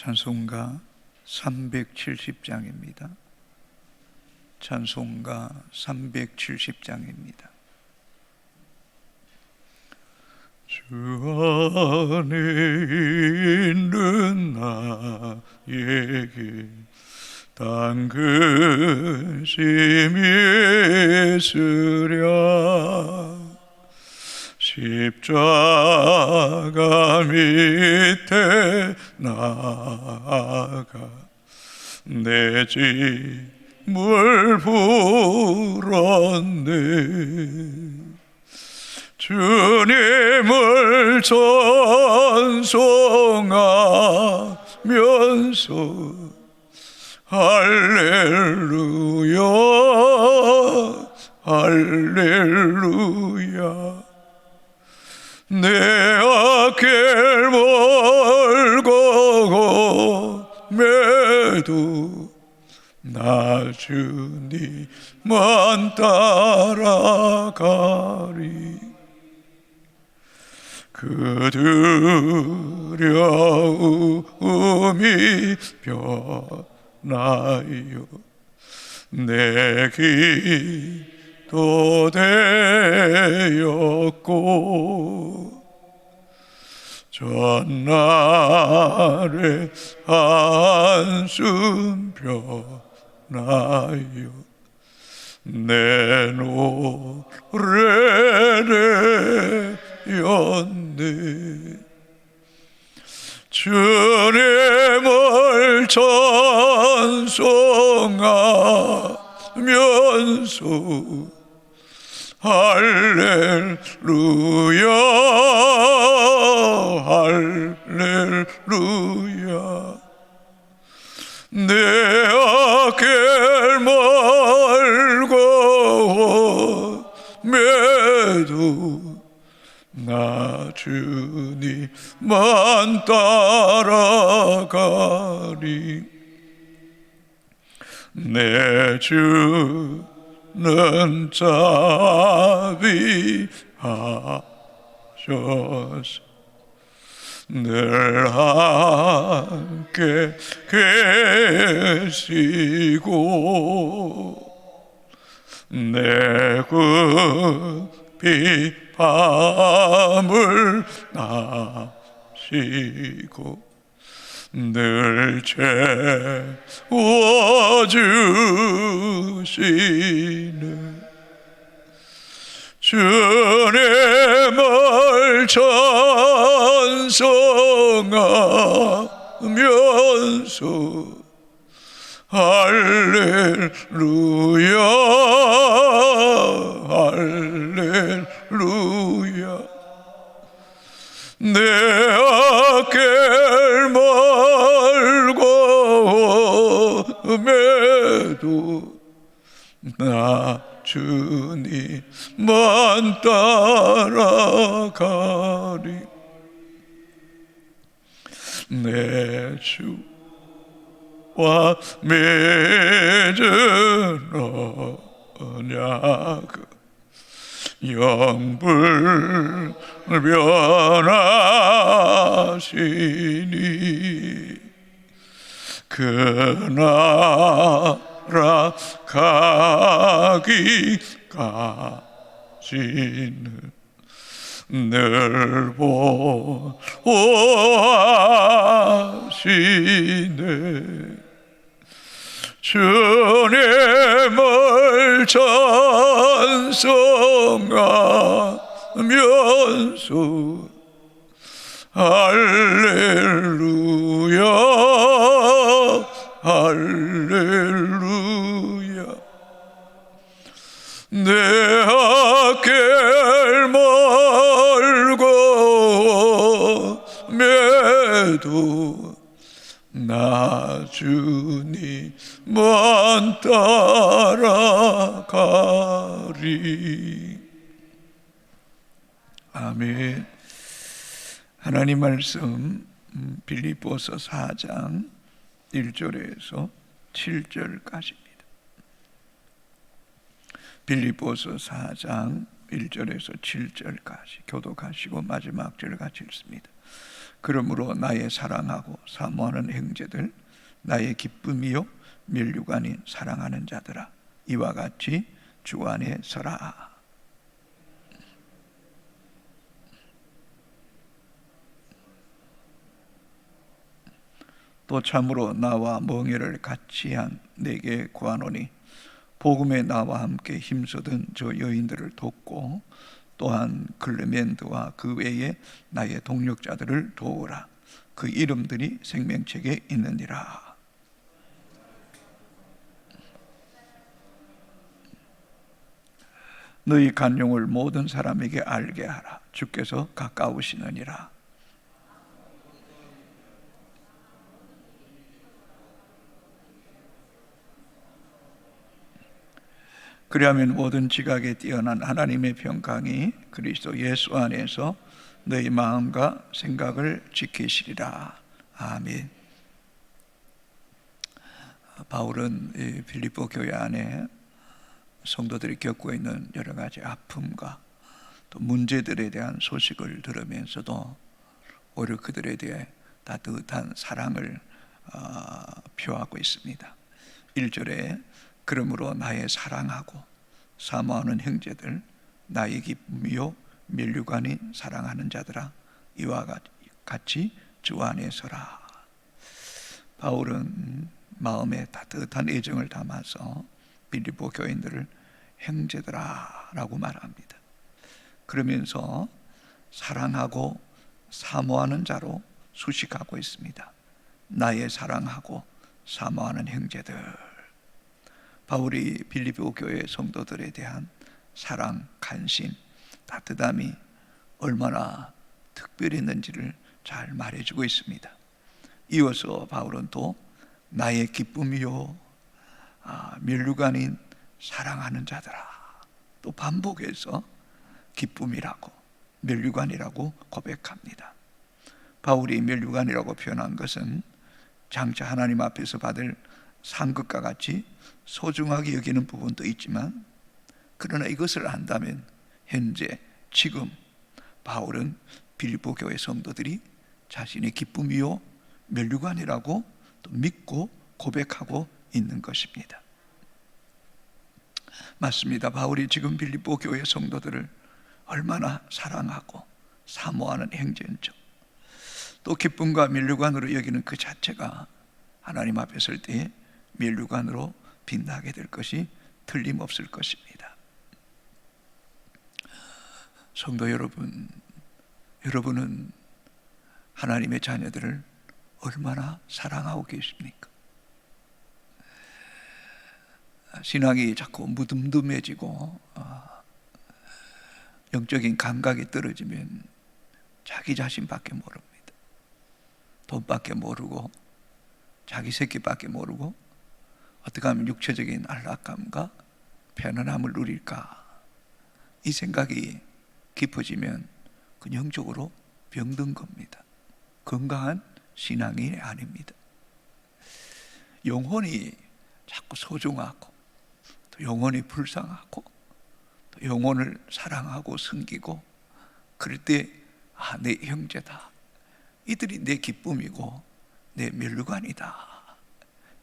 찬송가 370장입니다. 찬송가 370장입니다. 주 안에 있는 나에게 당근심이 있으랴. 십자가 밑에 나아가 내 짐을 풀었네. 주님을 찬송하면서 할렐루야 할렐루야. 내 앞길 멀고 매도 나 주님만 따라가리. 그 두려움이 변하여 내 기도 되었고, 전날에 한숨 변하여 내 노래 되었네. 주님을 찬송하면서 할렐루야 할렐루야. 내 앞길 멀고 매도 나 주님만 따라가리. 내 주는 자비하셔서 늘 함께 계시고 내 굽이 밤을 나시고 늘 채워주시는 주님을 찬송하면서 할렐루야 할렐루야. 내 앞길 멀고 매도 나 주님만 따라가리. 내 주와 맺은 언약 영불변하시니 그 나라 가기까지는 늘 보호하시네. 주님을 찬송하면서 할렐루야 할렐루야. 내 앞길 멀고 매도 나 주님만 따라가리. 아멘. 하나님 말씀 빌립보서 4장 1절에서 7절까지입니다. 빌립보서 4장 1절에서 7절까지 교독하시고 마지막 절 같이 읽습니다. 그러므로 나의 사랑하고 사모하는 형제들, 나의 기쁨이요 면류관인 사랑하는 자들아, 이와 같이 주 안에 서라. 또 참으로 나와 멍에를 같이 한 내게 구하노니, 복음에 나와 함께 힘쓰던 저 여인들을 돕고 또한 클레멘트와 그 외에 나의 동력자들을 도우라. 그 이름들이 생명책에 있느니라. 너희 간용을 모든 사람에게 알게 하라. 주께서 가까우시느니라. 그리하면 모든 지각에 뛰어난 하나님의 평강이 그리스도 예수 안에서 너희 마음과 생각을 지키시리라. 아멘. 바울은 빌립보 교회 안에 성도들이 겪고 있는 여러 가지 아픔과 또 문제들에 대한 소식을 들으면서도 오히려 그들에 대해 따뜻한 사랑을 표하고 있습니다. 1절에 그러므로 나의 사랑하고 사모하는 형제들, 나의 기쁨이요 면류관인 사랑하는 자들아, 이와 같이 주 안에 서라. 바울은 마음에 따뜻한 애정을 담아서 빌립보 교인들을 형제들아 라고 말합니다. 그러면서 사랑하고 사모하는 자로 수식하고 있습니다. 나의 사랑하고 사모하는 형제들. 바울이 빌립보 교회 성도들에 대한 사랑, 관심, 따뜻함이 얼마나 특별했는지를 잘 말해주고 있습니다. 이어서 바울은 또 나의 기쁨이요 면류관인 사랑하는 자들아, 또 반복해서 기쁨이라고 면류관이라고 고백합니다. 바울이 면류관이라고 표현한 것은 장차 하나님 앞에서 받을 상급과 같이 소중하게 여기는 부분도 있지만, 그러나 이것을 안다면 현재 지금 바울은 빌립보 교회 성도들이 자신의 기쁨이요 면류관이라고 또 믿고 고백하고 있는 것입니다. 맞습니다. 바울이 지금 빌립보 교회 성도들을 얼마나 사랑하고 사모하는 행전죠. 또 기쁨과 면류관으로 여기는 그 자체가 하나님 앞에 설 때에 면류관으로 빛나게 될 것이 틀림없을 것입니다. 성도 여러분, 여러분은 하나님의 자녀들을 얼마나 사랑하고 계십니까? 신앙이 자꾸 무덤덤해지고 영적인 감각이 떨어지면 자기 자신밖에 모릅니다. 돈밖에 모르고 자기 새끼밖에 모르고 어떻게 하면 육체적인 안락감과 편안함을 누릴까, 이 생각이 깊어지면 그 영적으로 병든 겁니다. 건강한 신앙이 아닙니다. 영혼이 자꾸 소중하고 또 영혼이 불쌍하고 또 영혼을 사랑하고 섬기고 그럴 때 내 형제다, 이들이 내 기쁨이고 내 면류관이다,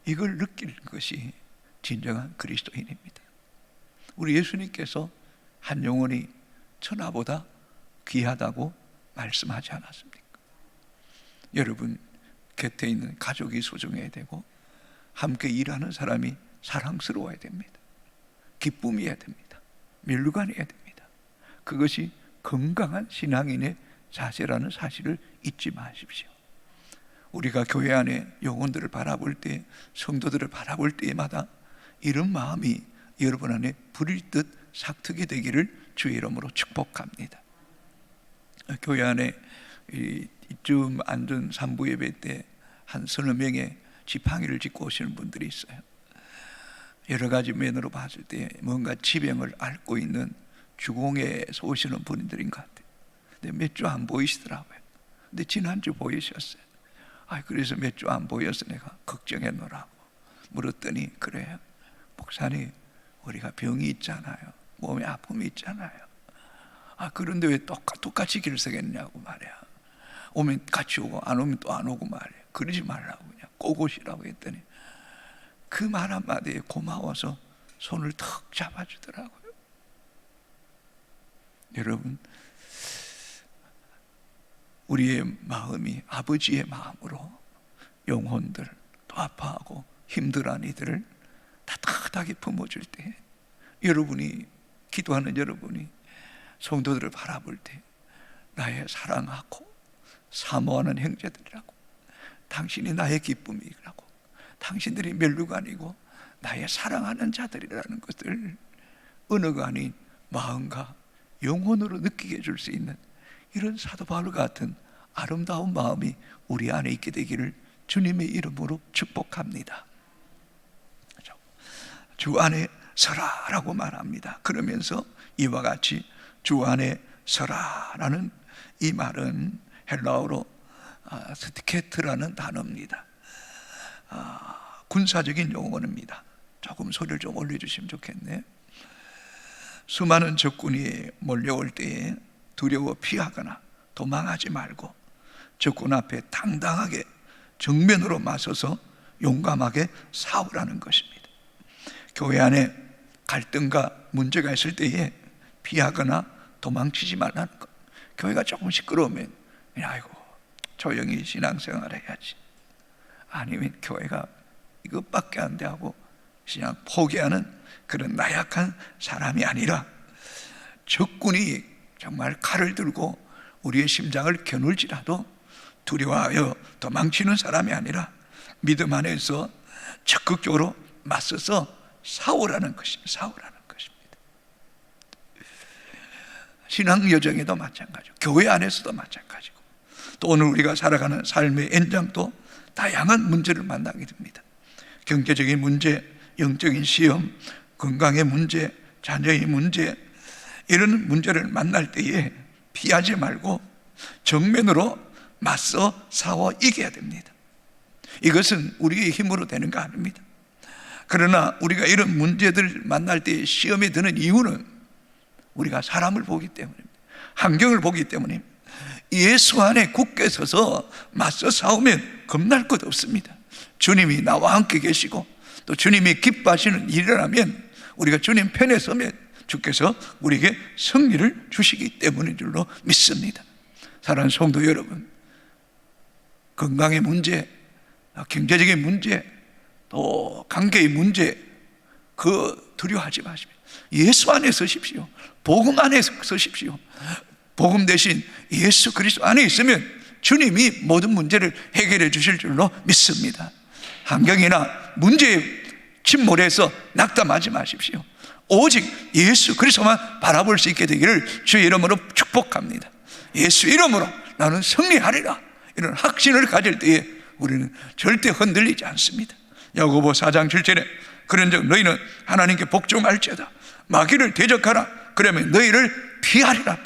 이걸 느끼는 것이 진정한 그리스도인입니다. 우리 예수님께서 한 영혼이 천하보다 귀하다고 말씀하지 않았습니까? 여러분 곁에 있는 가족이 소중해야 되고 함께 일하는 사람이 사랑스러워야 됩니다. 기쁨이어야 됩니다. 면류관이어야 됩니다. 그것이 건강한 신앙인의 자세라는 사실을 잊지 마십시오. 우리가 교회 안에 영혼들을 바라볼 때, 성도들을 바라볼 때마다 이런 마음이 여러분 안에 불일 듯 삭트게 되기를 주의 이름으로 축복합니다. 교회 안에 이쯤 앉은 산부 예배 때 한 서너 명의 지팡이를 짚고 오시는 분들이 있어요. 여러 가지 면으로 봤을 때 뭔가 지병을 앓고 있는 주공에서 오시는 분들인 것 같아요. 근데 몇 주 안 보이시더라고요. 근데 지난주 보이셨어요. 그래서 몇 주 안 보여서 내가 걱정했노라고 물었더니, 그래요, 목사님 우리가 병이 있잖아요, 몸에 아픔이 있잖아요. 그런데 왜 똑같이 길서겠냐고 말이야. 오면 같이 오고 안 오면 또 안 오고 말이에요. 그러지 말라고 그냥 꼭 오시라고 했더니 그 말 한마디에 고마워서 손을 턱 잡아주더라고요. 여러분, 우리의 마음이 아버지의 마음으로 영혼들, 또 아파하고 힘들어하는 이들을 따뜻하게 품어줄 때, 여러분이 기도하는 여러분이 성도들을 바라볼 때 나의 사랑하고 사모하는 형제들이라고, 당신이 나의 기쁨이라고, 당신들이 멸류가 아니고 나의 사랑하는 자들이라는 것을 언어가 아닌 마음과 영혼으로 느끼게 해줄 수 있는 이런 사도 바울 같은 아름다운 마음이 우리 안에 있게 되기를 주님의 이름으로 축복합니다. 주 안에 서라라고 말합니다. 그러면서 이와 같이 주 안에 서라라는 이 말은 헬라어로 스티케트라는 단어입니다. 군사적인 용어입니다. 조금 소리를 좀 올려주시면 좋겠네. 수많은 적군이 몰려올 때에 두려워 피하거나 도망하지 말고 적군 앞에 당당하게 정면으로 맞서서 용감하게 싸우라는 것입니다. 교회 안에 갈등과 문제가 있을 때에 피하거나 도망치지 말라는 것. 교회가 조금 시끄러우면 아이고 조용히 신앙생활 해야지, 아니면 교회가 이것밖에 안 돼 하고 그냥 포기하는 그런 나약한 사람이 아니라, 적군이 정말 칼을 들고 우리의 심장을 겨눌지라도 두려워하여 도망치는 사람이 아니라 믿음 안에서 적극적으로 맞서서 싸우라는 것입니다. 싸우라는 것입니다. 신앙 여정에도 마찬가지고 교회 안에서도 마찬가지고, 또 오늘 우리가 살아가는 삶의 연장도 다양한 문제를 만나게 됩니다. 경제적인 문제, 영적인 시험, 건강의 문제, 자녀의 문제, 이런 문제를 만날 때에 피하지 말고 정면으로 맞서 싸워 이겨야 됩니다. 이것은 우리의 힘으로 되는 거 아닙니다. 그러나 우리가 이런 문제들 만날 때 시험에 드는 이유는 우리가 사람을 보기 때문입니다. 환경을 보기 때문입니다. 예수 안에 굳게 서서 맞서 싸우면 겁날 것 없습니다. 주님이 나와 함께 계시고 또 주님이 기뻐하시는 일이라면, 우리가 주님 편에 서면 주께서 우리에게 승리를 주시기 때문인 줄로 믿습니다. 사랑하는 성도 여러분, 건강의 문제, 경제적인 문제, 또 관계의 문제, 그 두려워하지 마십시오. 예수 안에 서십시오. 복음 안에 서십시오. 복음 대신 예수 그리스도 안에 있으면 주님이 모든 문제를 해결해 주실 줄로 믿습니다. 환경이나 문제에 침몰해서 낙담하지 마십시오. 오직 예수 그리스도만 바라볼 수 있게 되기를 주의 이름으로 축복합니다. 예수 이름으로 나는 승리하리라, 이런 확신을 가질 때에 우리는 절대 흔들리지 않습니다. 야고보 4장 7절에 그런즉 너희는 하나님께 복종할지어다 마귀를 대적하라, 그러면 너희를 피하리라.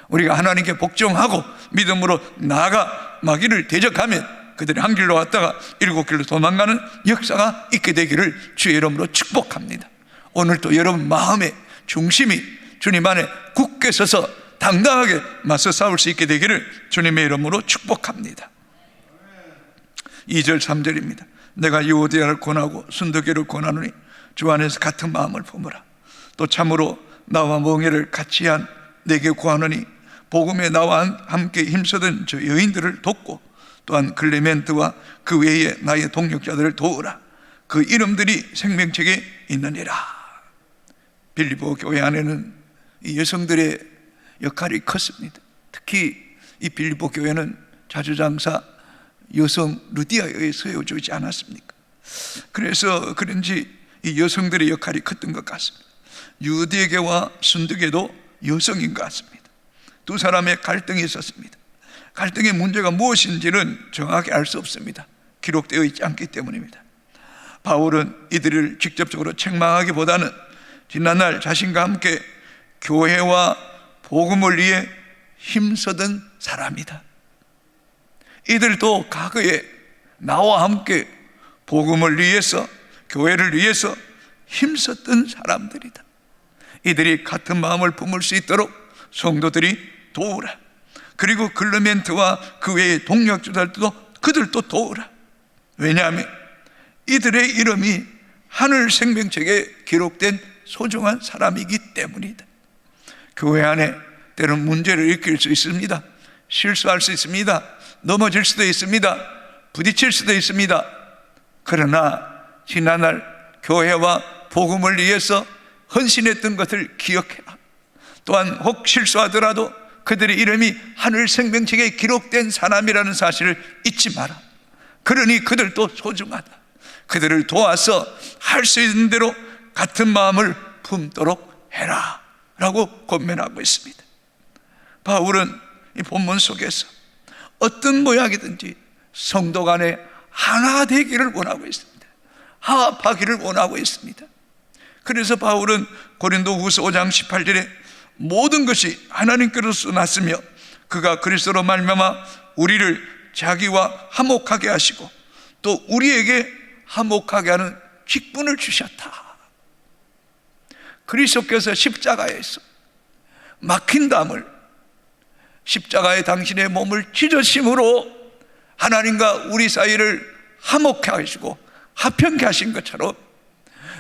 우리가 하나님께 복종하고 믿음으로 나아가 마귀를 대적하면 그들이 한 길로 왔다가 7길로 도망가는 역사가 있게 되기를 주의 이름으로 축복합니다. 오늘도 여러분 마음의 중심이 주님 안에 굳게 서서 당당하게 맞서 싸울 수 있게 되기를 주님의 이름으로 축복합니다. 2절 3절입니다. 내가 유오디아를 권하고 순도계를 권하노니 주 안에서 같은 마음을 품으라. 또 참으로 나와 멍에를 같이 한 내게 구하노니 복음에 나와 함께 힘쓰던 저 여인들을 돕고 또한 클레멘트와 그 외에 나의 동역자들을 도우라. 그 이름들이 생명책에 있느니라. 빌립보 교회 안에는 이 여성들의 역할이 컸습니다. 특히 이 빌립보 교회는 자주장사 여성 루디아에 의해서 세워지지 않았습니까? 그래서 그런지 이 여성들의 역할이 컸던 것 같습니다. 유대계와 순두계도 여성인 것 같습니다. 두 사람의 갈등이 있었습니다. 갈등의 문제가 무엇인지는 정확히 알 수 없습니다. 기록되어 있지 않기 때문입니다. 바울은 이들을 직접적으로 책망하기보다는 지난날 자신과 함께 교회와 복음을 위해 힘쓰던 사람이다. 이들도 과거에 나와 함께 복음을 위해서, 교회를 위해서 힘썼던 사람들이다. 이들이 같은 마음을 품을 수 있도록 성도들이 도우라. 그리고 클레멘트와 그 외의 동력주들도 그들도 도우라. 왜냐하면 이들의 이름이 하늘 생명책에 기록된 소중한 사람이기 때문이다. 교회 안에 때로는 문제를 일으킬 수 있습니다. 실수할 수 있습니다. 넘어질 수도 있습니다. 부딪힐 수도 있습니다. 그러나 지난날 교회와 복음을 위해서 헌신했던 것을 기억해라. 또한 혹 실수하더라도 그들의 이름이 하늘 생명책에 기록된 사람이라는 사실을 잊지 마라. 그러니 그들도 소중하다. 그들을 도와서 할 수 있는 대로 같은 마음을 품도록 해라 라고 권면하고 있습니다. 바울은 이 본문 속에서 어떤 모양이든지 성도 간에 하나 되기를 원하고 있습니다. 화합하기를 원하고 있습니다. 그래서 바울은 고린도후서 5장 18절에 모든 것이 하나님께로서 났으며 그가 그리스도로 말미암아 우리를 자기와 화목하게 하시고 또 우리에게 화목하게 하는 직분을 주셨다. 그리스도께서 십자가에서 막힌 담을 십자가에 당신의 몸을 찢으심으로 하나님과 우리 사이를 화목하게 하시고 화평케 하신 것처럼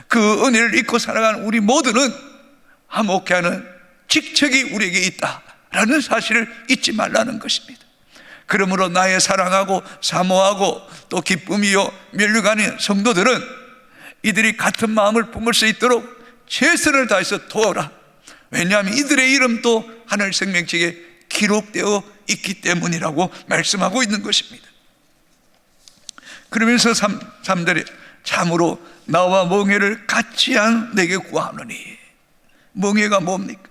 그 은혜를 잊고 살아가는 우리 모두는 화목케 하는 직책이 우리에게 있다라는 사실을 잊지 말라는 것입니다. 그러므로 나의 사랑하고 사모하고 또 기쁨이요 면류관인 성도들은 이들이 같은 마음을 품을 수 있도록 최선을 다해서 도와라. 왜냐하면 이들의 이름도 하늘 생명책에 기록되어 있기 때문이라고 말씀하고 있는 것입니다. 그러면서 3절에 참으로 나와 멍에를 같이 한 내게 구하노니. 멍에가 뭡니까?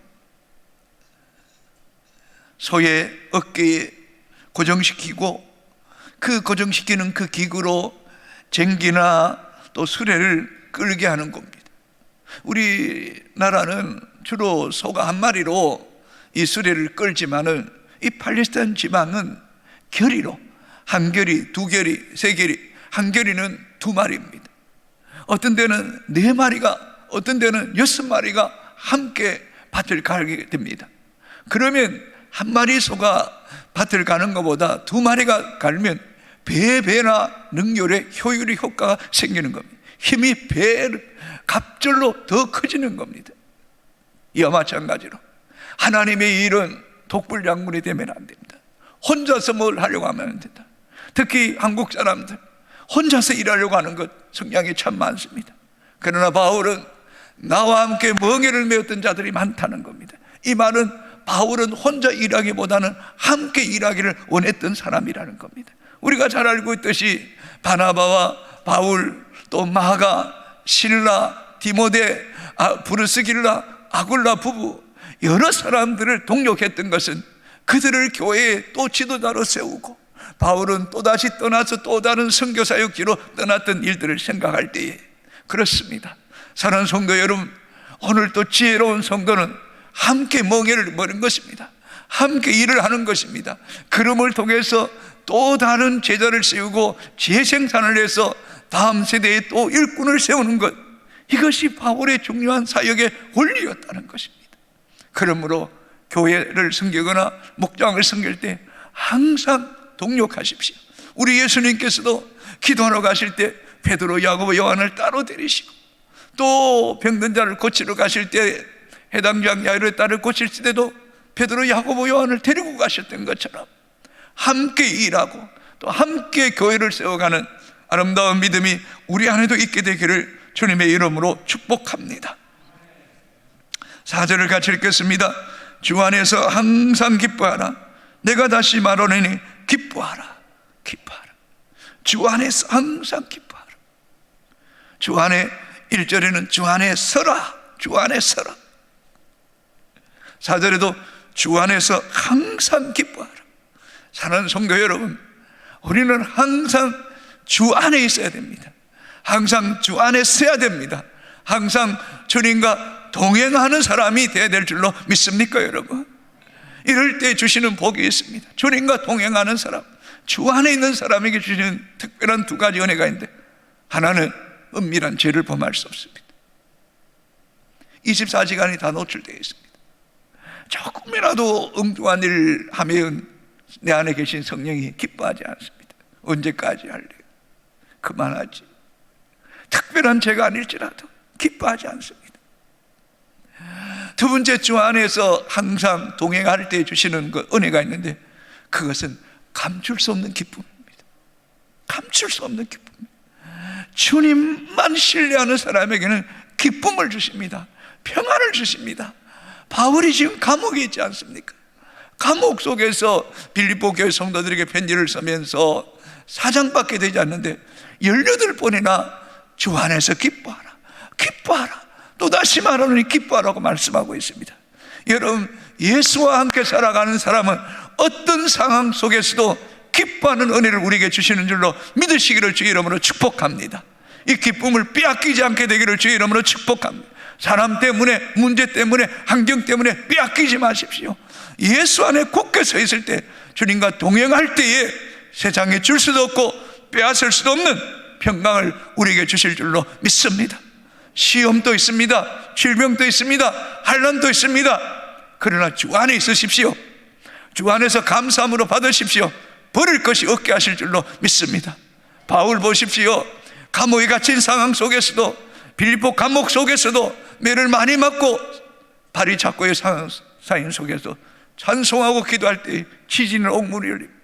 소의 어깨에 고정시키고 그 고정시키는 그 기구로 쟁기나 또 수레를 끌게 하는 겁니다. 우리나라는 주로 소가 한 마리로 이 수레를 끌지만은 이 팔레스타인 지방은 결의로 한 결이, 두 결이, 세 결이, 한 결이는 두 마리입니다. 어떤 데는 네 마리가, 어떤 데는 6마리가 함께 밭을 가게 됩니다. 그러면 한 마리 소가 밭을 가는 것보다 두 마리가 갈면 배나 능률의 효율이 효과가 생기는 겁니다. 힘이 갑절로 더 커지는 겁니다. 이와 마찬가지로 하나님의 일은 독불장군이 되면 안 됩니다. 혼자서 뭘 하려고 하면 안 된다. 특히 한국 사람들 혼자서 일하려고 하는 것 성향이 참 많습니다. 그러나 바울은 나와 함께 멍에를 메었던 자들이 많다는 겁니다. 이 말은 바울은 혼자 일하기보다는 함께 일하기를 원했던 사람이라는 겁니다. 우리가 잘 알고 있듯이 바나바와 바울 또 마가, 실라, 디모데, 브루스길라, 아굴라 부부 여러 사람들을 동력했던 것은 그들을 교회에 또 지도자로 세우고 바울은 또다시 떠나서 또 다른 선교사역지로 떠났던 일들을 생각할 때에 그렇습니다. 사랑하는 성도 여러분, 오늘 또 지혜로운 성도는 함께 멍에를 머는 것입니다. 함께 일을 하는 것입니다. 그럼을 통해서 또 다른 제자를 세우고 재생산을 해서 다음 세대에 또 일꾼을 세우는 것, 이것이 바울의 중요한 사역의 원리였다는 것입니다. 그러므로 교회를 섬기거나 목장을 섬길 때 항상 동력하십시오. 우리 예수님께서도 기도하러 가실 때 베드로, 야고보, 요한을 따로 데리시고 또 병든 자를 고치러 가실 때 해당장 야이로의 딸을 고칠 때도 베드로, 야고보, 요한을 데리고 가셨던 것처럼 함께 일하고 또 함께 교회를 세워가는 아름다운 믿음이 우리 안에도 있게 되기를 주님의 이름으로 축복합니다. 4절을 같이 읽겠습니다. 주 안에서 항상 기뻐하라. 내가 다시 말하노니 기뻐하라. 기뻐하라. 주 안에서 항상 기뻐하라. 주 안에 1절에는 주 안에 서라. 주 안에 서라. 4절에도 주 안에서 항상 기뻐하라. 사랑하는 성도 여러분, 우리는 항상 주 안에 있어야 됩니다. 항상 주 안에 서야 됩니다. 항상 주님과 동행하는 사람이 되어야 될 줄로 믿습니까, 여러분? 이럴 때 주시는 복이 있습니다. 주님과 동행하는 사람, 주 안에 있는 사람에게 주시는 특별한 두 가지 은혜가 있는데, 하나는 은밀한 죄를 범할 수 없습니다. 24시간이 다 노출되어 있습니다. 조금이라도 엉뚱한 일을 하면 내 안에 계신 성령이 기뻐하지 않습니다. 언제까지 할래? 그만하지. 특별한 죄가 아닐지라도 기뻐하지 않습니다. 두 번째, 주 안에서 항상 동행할 때 주시는 그 은혜가 있는데, 그것은 감출 수 없는 기쁨입니다. 감출 수 없는 기쁨입니다. 주님만 신뢰하는 사람에게는 기쁨을 주십니다. 평안을 주십니다. 바울이 지금 감옥에 있지 않습니까? 감옥 속에서 빌립보 교회 성도들에게 편지를 쓰면서 4장밖에 되지 않는데 18번이나 주 안에서 기뻐하라, 기뻐하라, 또다시 말하노니 기뻐하라고 말씀하고 있습니다. 여러분, 예수와 함께 살아가는 사람은 어떤 상황 속에서도 기뻐하는 은혜를 우리에게 주시는 줄로 믿으시기를 주의 이름으로 축복합니다. 이 기쁨을 빼앗기지 않게 되기를 주의 이름으로 축복합니다. 사람 때문에, 문제 때문에, 환경 때문에 빼앗기지 마십시오. 예수 안에 굳게 서 있을 때, 주님과 동행할 때에 세상에 줄 수도 없고 빼앗을 수도 없는 평강을 우리에게 주실 줄로 믿습니다. 시험도 있습니다. 질병도 있습니다. 환난도 있습니다. 그러나 주 안에 있으십시오. 주 안에서 감사함으로 받으십시오. 버릴 것이 없게 하실 줄로 믿습니다. 바울 보십시오. 감옥에 갇힌 상황 속에서도, 빌립보 감옥 속에서도 매를 많이 맞고 발이 잡고의 상황 속에서 찬송하고 기도할 때 지진을 옥물이 열립니다.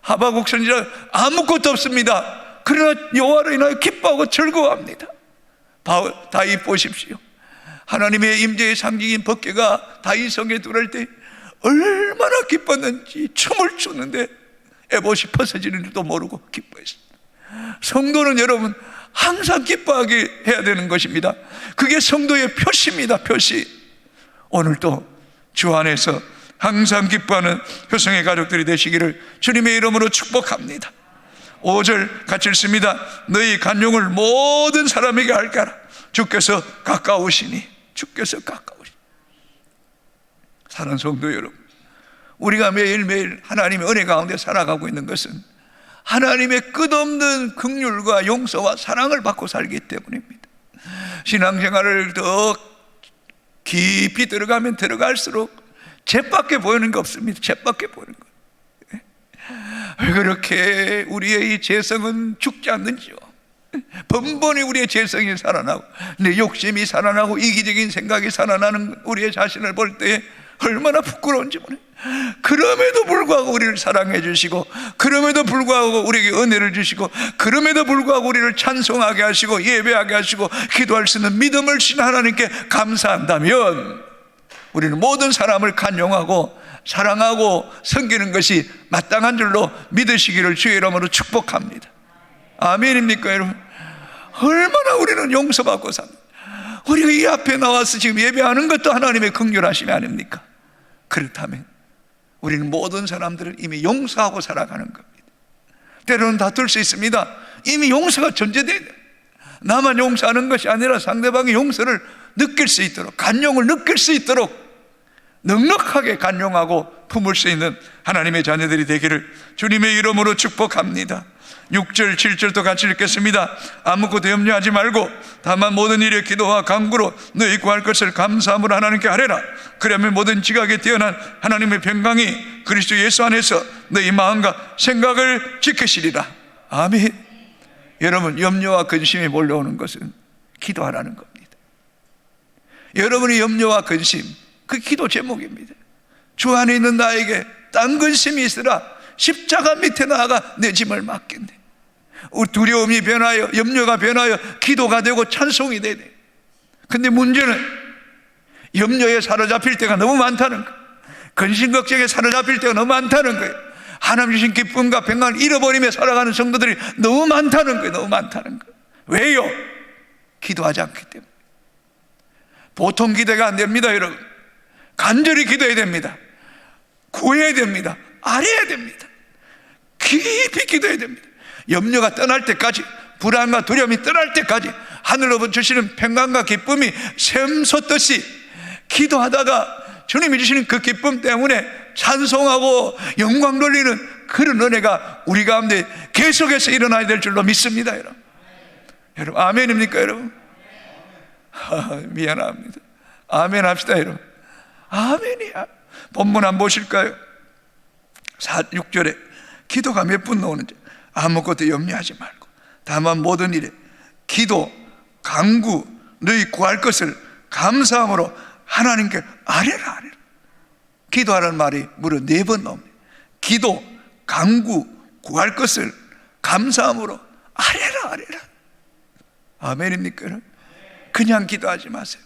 하박국 선지자 아무것도 없습니다. 그러나 여호와로 인하여 기뻐하고 즐거워합니다. 다윗 보십시오. 하나님의 임재의 상징인 법궤가 다윗 성에 들어올 때 얼마나 기뻤는지 춤을 추는데 에봇이 벗어지는 줄도 모르고 기뻐했습니다. 성도는 여러분 항상 기뻐하게 해야 되는 것입니다. 그게 성도의 표시입니다. 표시. 오늘도 주 안에서 항상 기뻐하는 효성의 가족들이 되시기를 주님의 이름으로 축복합니다. 5절 같이 읽습니다. 너희 간용을 모든 사람에게 알게 하라. 주께서 가까우시니. 주께서 가까우시니. 사랑하는 성도 여러분, 우리가 매일매일 하나님의 은혜 가운데 살아가고 있는 것은 하나님의 끝없는 긍휼과 용서와 사랑을 받고 살기 때문입니다. 신앙생활을 더 깊이 들어가면 들어갈수록 죄밖에 보이는 게 없습니다. 죄밖에 보이는 거. 왜 그렇게 우리의 이 죄성은 죽지 않는지요? 번번이 우리의 죄성이 살아나고 내 욕심이 살아나고 이기적인 생각이 살아나는 우리의 자신을 볼 때 얼마나 부끄러운지 모르겠어요. 그럼에도 불구하고 우리를 사랑해 주시고, 그럼에도 불구하고 우리에게 은혜를 주시고, 그럼에도 불구하고 우리를 찬송하게 하시고 예배하게 하시고 기도할 수 있는 믿음을 주신 하나님께 감사한다면 우리는 모든 사람을 간용하고 사랑하고 섬기는 것이 마땅한 줄로 믿으시기를 주의 이름으로 축복합니다. 아멘입니까 여러분? 얼마나 우리는 용서받고 삽니다. 우리가 이 앞에 나와서 지금 예배하는 것도 하나님의 긍휼하심이 아닙니까? 그렇다면 우리는 모든 사람들을 이미 용서하고 살아가는 겁니다. 때로는 다툴 수 있습니다. 이미 용서가 전제되어 있는, 나만 용서하는 것이 아니라 상대방의 용서를 느낄 수 있도록, 간용을 느낄 수 있도록 넉넉하게 간용하고 품을 수 있는 하나님의 자녀들이 되기를 주님의 이름으로 축복합니다. 6절 7절도 같이 읽겠습니다. 아무것도 염려하지 말고 다만 모든 일에 기도와 간구로 너희 구할 것을 감사함으로 하나님께 하래라. 그러면 모든 지각에 뛰어난 하나님의 평강이 그리스도 예수 안에서 너희 마음과 생각을 지키시리라. 아멘. 여러분, 염려와 근심이 몰려오는 것은 기도하라는 겁니다. 여러분의 염려와 근심, 그 기도 제목입니다. 주 안에 있는 나에게 딴 근심이 있으라 십자가 밑에 나아가 내 짐을 맡겠네. 두려움이 변하여 염려가 변하여 기도가 되고 찬송이 되네. 근데 문제는 염려에 사로잡힐 때가 너무 많다는 거예요. 근심 걱정에 사로잡힐 때가 너무 많다는 거예요. 하나님 주신 기쁨과 평안을 잃어버리며 살아가는 성도들이 너무 많다는 거예요. 너무 많다는 거예요. 왜요? 기도하지 않기 때문에. 보통 기도가 안 됩니다. 여러분, 간절히 기도해야 됩니다. 구해야 됩니다. 알아야 됩니다. 깊이 기도해야 됩니다. 염려가 떠날 때까지, 불안과 두려움이 떠날 때까지 하늘로부터 주시는 평강과 기쁨이 샘솟듯이 기도하다가 주님이 주시는 그 기쁨 때문에 찬송하고 영광 돌리는 그런 은혜가 우리 가운데 계속해서 일어나야 될 줄로 믿습니다. 여러분 아멘입니까 여러분? 미안합니다. 아멘 합시다 여러분. 아멘이야. 본문 한번 보실까요? 6절에 기도가 몇 분 나오는지 아무것도 염려하지 말고 다만 모든 일에 기도, 간구, 너희 구할 것을 감사함으로 하나님께 아뢰라. 기도하는 말이 무려 4번 나옵니다. 기도, 간구, 구할 것을 감사함으로 아뢰라. 아멘입니까? 그냥 기도하지 마세요.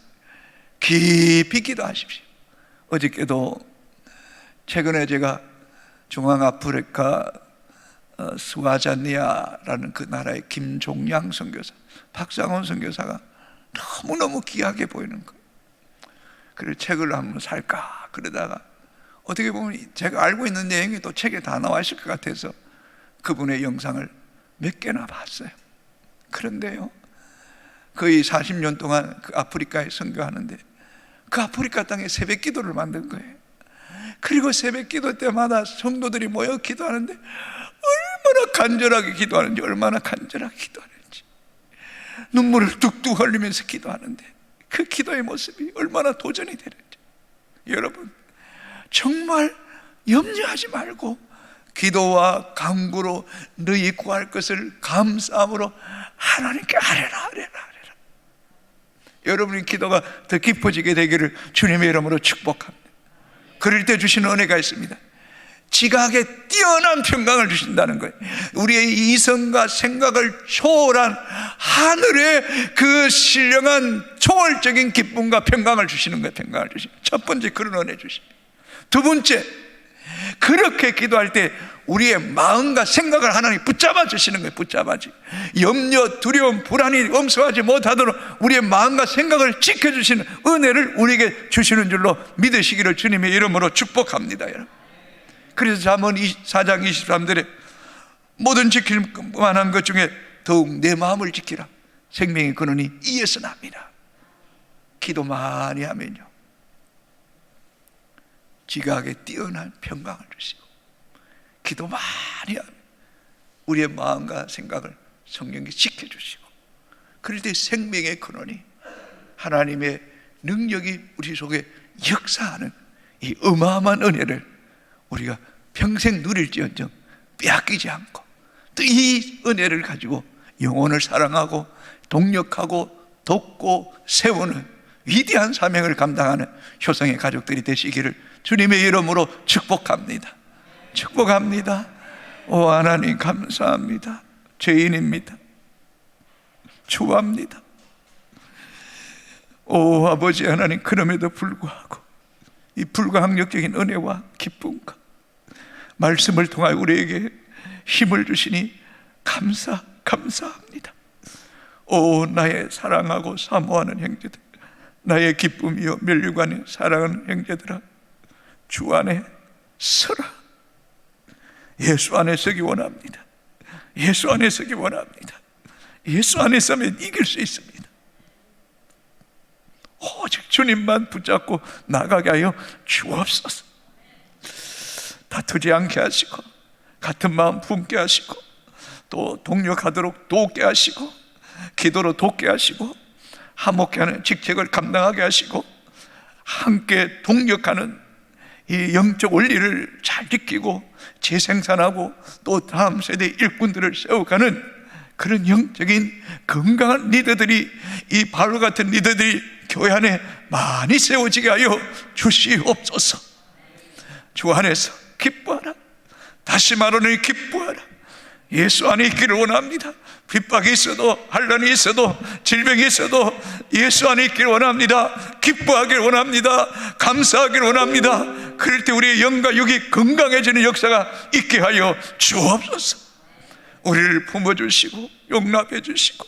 깊이 기도하십시오. 어저께도 최근에 제가 중앙아프리카 스와자니아라는 그 나라의 김종양 선교사, 박상원 선교사가 너무너무 귀하게 보이는 거예요. 그래서 책을 한번 살까 그러다가 어떻게 보면 제가 알고 있는 내용이 또 책에 다 나와 있을 것 같아서 그분의 영상을 몇 개나 봤어요. 그런데요, 거의 40년 동안 그 아프리카에 선교하는데 그 아프리카 땅에 새벽 기도를 만든 거예요. 그리고 새벽 기도 때마다 성도들이 모여 기도하는데 얼마나 간절하게 기도하는지, 눈물을 뚝뚝 흘리면서 기도하는데 그 기도의 모습이 얼마나 도전이 되는지. 여러분, 정말 염려하지 말고 기도와 간구로 너희 구할 것을 감사함으로 하나님께 아뢰라. 여러분의 기도가 더 깊어지게 되기를 주님의 이름으로 축복합니다. 그럴 때 주시는 은혜가 있습니다. 지각에 뛰어난 평강을 주신다는 거예요. 우리의 이성과 생각을 초월한 하늘의 그 신령한 초월적인 기쁨과 평강을 주시는 거예요. 평강을 주십니다. 첫 번째, 그런 은혜 주십니다. 두 번째, 그렇게 기도할 때 우리의 마음과 생각을 하나님 붙잡아 주시는 거예요. 염려, 두려움, 불안이 엄습하지 못하도록 우리의 마음과 생각을 지켜주시는 은혜를 우리에게 주시는 줄로 믿으시기를 주님의 이름으로 축복합니다. 여러분, 그래서 잠언 4장 23절에 모든 지킬 만한 것 중에 더욱 내 마음을 지키라. 생명의 근원이 이에서 납니다. 기도 많이 하면요, 지각에 뛰어난 평강을 주시고, 기도 많이 하면 우리의 마음과 생각을 성령이 지켜주시고, 그럴 때 생명의 근원이, 하나님의 능력이 우리 속에 역사하는 이 어마어마한 은혜를 우리가 평생 누릴지언정 빼앗기지 않고, 또 이 은혜를 가지고 영혼을 사랑하고 동력하고 돕고 세우는 위대한 사명을 감당하는 효성의 가족들이 되시기를 주님의 이름으로 축복합니다. 오 하나님, 감사합니다. 죄인입니다. 추합니다. 오 아버지 하나님, 그럼에도 불구하고 이 불가항력적인 은혜와 기쁨과 말씀을 통하여 우리에게 힘을 주시니 감사합니다. 오 나의 사랑하고 사모하는 형제들, 나의 기쁨이요 면류관에 사랑하는 형제들아, 주 안에 서라. 예수 안에 서기 원합니다. 예수 안에 서면 이길 수 있습니다. 오직 주님만 붙잡고 나가게 하여 주옵소서. 다투지 않게 하시고, 같은 마음 품게 하시고, 또 동력하도록 돕게 하시고, 기도로 돕게 하시고, 화목해하는 직책을 감당하게 하시고, 함께 동력하는 이 영적 원리를 잘 지키고 재생산하고 또 다음 세대 일꾼들을 세워가는 그런 영적인 건강한 리더들이, 이 바울 같은 리더들이 교회 안에 많이 세워지게 하여 주시옵소서. 주 안에서 기뻐하라. 다시 말하노니 기뻐하라. 예수 안에 있기를 원합니다. 핍박이 있어도, 환난이 있어도, 질병이 있어도 예수 안에 있기를 원합니다. 기뻐하기를 원합니다. 감사하기를 원합니다. 그럴 때 우리의 영과 육이 건강해지는 역사가 있게 하여 주옵소서. 우리를 품어주시고 용납해 주시고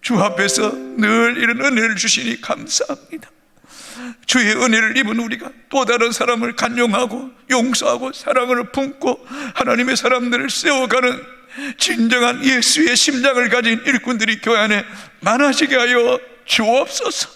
주 앞에서 늘 이런 은혜를 주시니 감사합니다. 주의 은혜를 입은 우리가 또 다른 사람을 간용하고 용서하고 사랑을 품고 하나님의 사람들을 세워가는 진정한 예수의 심장을 가진 일꾼들이 교회 안에 많아지게 하여 주옵소서.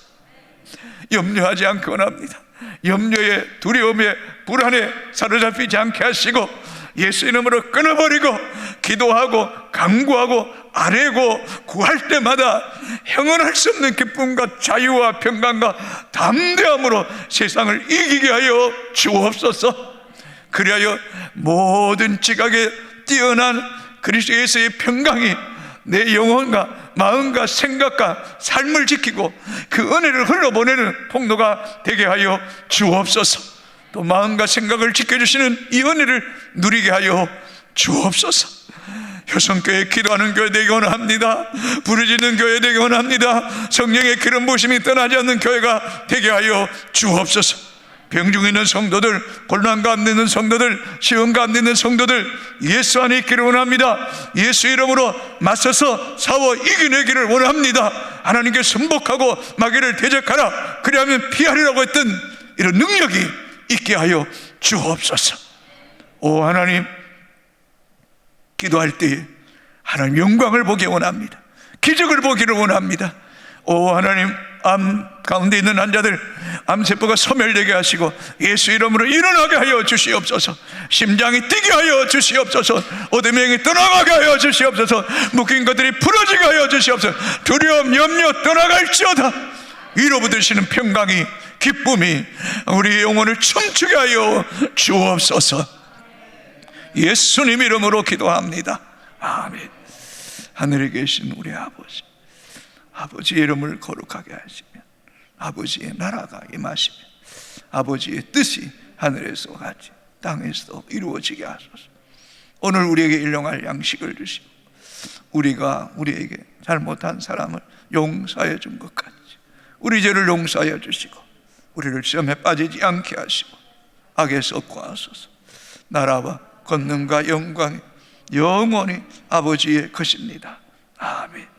염려하지 않게 원합니다. 염려에, 두려움에, 불안에 사로잡히지 않게 하시고 예수 이름으로 끊어버리고 기도하고 간구하고 아뢰고 구할 때마다 형언할 수 없는 기쁨과 자유와 평강과 담대함으로 세상을 이기게 하여 주옵소서. 그리하여 모든 지각에 뛰어난 그리스도 예수의 평강이 내 영혼과 마음과 생각과 삶을 지키고 그 은혜를 흘러보내는 통로가 되게 하여 주옵소서. 또 마음과 생각을 지켜주시는 이 은혜를 누리게 하여 주옵소서. 효성교회 기도하는 교회 되기 원합니다. 부르짖는 교회 되기 원합니다. 성령의 기름 부으심이 떠나지 않는 교회가 되게 하여 주옵소서. 병중에 있는 성도들, 곤란 가운데 있는 성도들, 시험 가운데 있는 성도들, 예수 안에 있기를 원합니다. 예수 이름으로 맞서서 싸워 이겨내기를 원합니다. 하나님께 순복하고 마귀를 대적하라, 그리하면 피하리라고 했던 이런 능력이 있게 하여 주옵소서. 오 하나님, 기도할 때 하나님 영광을 보기 원합니다. 기적을 보기를 원합니다. 오 하나님, 암 가운데 있는 환자들 암세포가 소멸되게 하시고 예수 이름으로 일어나게 하여 주시옵소서. 심장이 뛰게 하여 주시옵소서. 어둠이 떠나가게 하여 주시옵소서. 묶인 것들이 풀어지게 하여 주시옵소서. 두려움 염려 떠나갈지어다. 위로부드시는 평강이, 기쁨이 우리 영혼을 춤추게 하여 주옵소서. 예수님 이름으로 기도합니다. 아멘. 하늘에 계신 우리 아버지, 아버지의 이름을 거룩하게 하시며 아버지의 나라가 임하시며 아버지의 뜻이 하늘에서 같이 땅에서도 이루어지게 하소서. 오늘 우리에게 일용할 양식을 주시고 우리가 우리에게 잘못한 사람을 용서해 준 것 같이 우리 죄를 용서하여 주시고 우리를 시험에 빠지지 않게 하시고 악에서 구하소서. 나라와 권능과 영광이 영원히 아버지의 것입니다. 아멘.